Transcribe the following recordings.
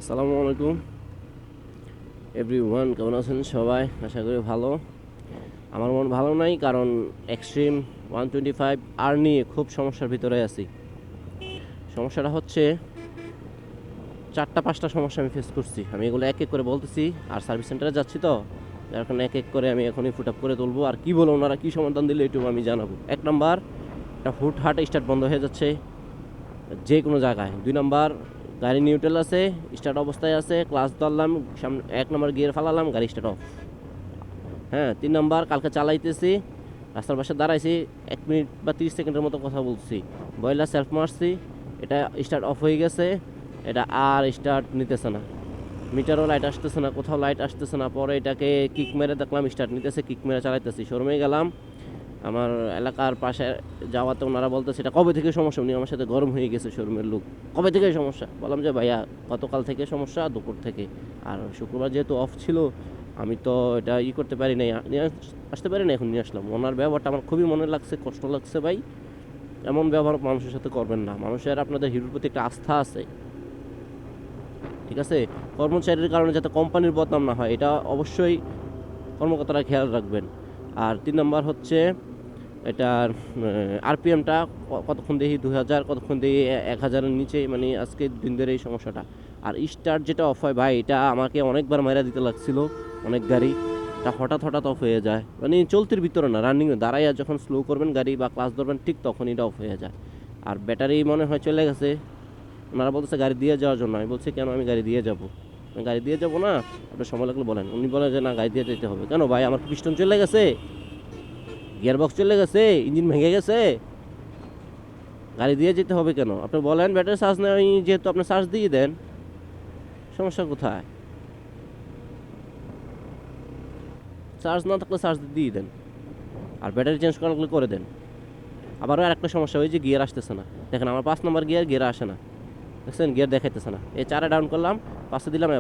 আসসালামু আলাইকুম এভরিওয়ান, কেমন আছেন সবাই? আশা করি ভালো। আমার মন ভালো নাই, কারণ এক্সট্রিম 125 আর নিয়ে খুব সমস্যার ভিতরে আছি। সমস্যাটা হচ্ছে 4টা 5টা সমস্যা আমি ফেস করছি। আমি এগুলো এক এক করে বলতেছি, আর সার্ভিস সেন্টারে যাচ্ছি তো, যার কারণে এক এক করে আমি এখনই ফুট আপ করে তুলবো। আর কি বলো, ওনারা কী সমাধান দিলে এটুকু আমি জানাবো। 1 নাম্বার, একটা হুটহাট স্টার্ট বন্ধ হয়ে যাচ্ছে যে কোনো জায়গায়। 2 নাম্বার, গাড়ি নিউট্রাল আছে, স্টার্ট অবস্থায় আছে, ক্লাস ধরলাম, সামনে 1 নাম্বার গিয়ার ফালালাম, গাড়ি স্টার্ট অফ। হ্যাঁ, 3 নাম্বার, কালকে চালাইতেছি, রাস্তার পাশে দাঁড়াইছি, 1 মিনিট বা 30 সেকেন্ডের মতো কথা বলছি, বয়লার সেলফ মারছি, এটা স্টার্ট অফ হয়ে গেছে, এটা আর স্টার্ট নিতেছে না, মিটারও লাইট আসতেছে না, কোথাও লাইট আসতেছে না। পরে এটাকে কিক মেরে দেখলাম স্টার্ট নিতেছে, কিক মেরে চালাইতেছি। শোরুমে গেলাম, আমার এলাকার পাশে যাওয়াতে ওনারা বলতেছে এটা কবে থেকে সমস্যা। উনি আমার সাথে গরম হয়ে গেছে শোরুমের লোক, কবে থেকে সমস্যা। বললাম যে ভাইয়া, গতকাল থেকে সমস্যা, দুপুর থেকে। আর শুক্রবার যেহেতু অফ ছিল, আমি তো এটা করতে পারি নাই, নিয়ে আসতে পারি না, এখন নিয়ে আসলাম। ওনার ব্যবহারটা আমার খুবই মনে লাগছে, কষ্ট লাগছে ভাই। এমন ব্যবহার মানুষের সাথে করবেন না। মানুষের আপনাদের হিরোর প্রতি একটা আস্থা আছে, ঠিক আছে? কর্মচারীর কারণে যাতে কোম্পানির বদনাম না হয়, এটা অবশ্যই কর্মকর্তারা খেয়াল রাখবেন। আর 3 নাম্বার হচ্ছে এটার আরপিএমটা কতক্ষণ দেখি 2000, কতক্ষণ দেখি 1000-এর নিচে, মানে আজকে দিন ধরে এই সমস্যাটা। আর স্টার্ট যেটা অফ হয় ভাই, এটা আমাকে অনেকবার মাইরা দিতে লাগছিল, অনেক গাড়ি। এটা হঠাৎ হঠাৎ অফ হয়ে যায়, মানে চলতির ভিতরে না, রানিং দাঁড়াইয়া যখন স্লো করবেন গাড়ি বা ক্লাস ধরবেন, ঠিক তখন এটা অফ হয়ে যায়। আর ব্যাটারি মনে হয় চলে গেছে। ওনারা বলতেছে গাড়ি দিয়ে যাওয়ার জন্য। আমি বলছি কেন আমি গাড়ি দিয়ে যাব? গাড়ি দিয়ে যাব না, আপনার সময় লাগলে বলেন। উনি বলেন যে না, গাড়ি দিয়ে যেতে হবে। কেন ভাই, আমার পিস্টন চলে গেছে, গিয়ারবক্স চলে গেছে, ইঞ্জিন ভেঙে গেছে, গাড়ি দিয়ে যেতে হবে কেন? আপনি বলেন, ব্যাটারি চার্জ নেই যেহেতু, আপনি চার্জ দিয়ে দেন, সমস্যা কোথায়? চার্জ না থাকলে চার্জ দিয়ে দেন, আর ব্যাটারি চেঞ্জ করা লাগলে করে দেন। আবারও আরেকটা সমস্যা, ওই যে গিয়ার আসতেছে না। দেখেন আমার 5 নম্বর গিয়ার আসে না, দেখছেন? গিয়ার দেখাইতেছে না। এই 4-এ ডাউন করলাম, 5-এ দিলাম,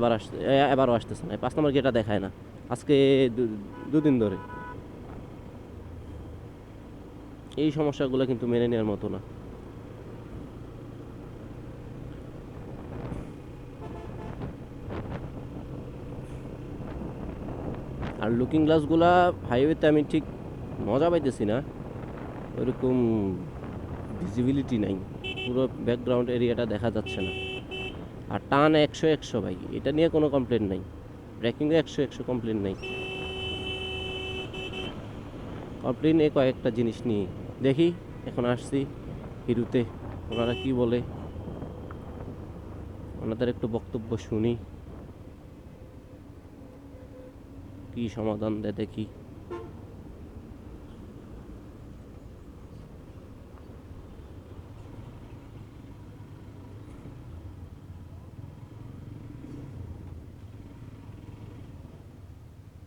এবারও আসতেছে না। 5 নম্বর গিয়ারটা দেখায় না আজকে দুদিন ধরে। এই সমস্যাগুলো কিন্তু মেনে নেওয়ার মতো না। আর লুকিং গ্লাসগুলা হাইওয়েতে আমি ঠিক মজা পাইতেছি না, ওইরকম ভিজিবিলিটি নাই, পুরো ব্যাকগ্রাউন্ড এরিয়াটা দেখা যাচ্ছে না। আর টান 100-100 ভাই, এটা নিয়ে কোনো কমপ্লেন নাই। ব্রেকিংয়ে 100-100 কমপ্লেন নাই। কমপ্লেন এই কয়েকটা জিনিস নিয়ে। দেখি, এখন আসছি হিরুতে, ওনারা কি বলে, ওনাদের একটু বক্তব্য শুনি, কি সমাধান দেয় দেখি।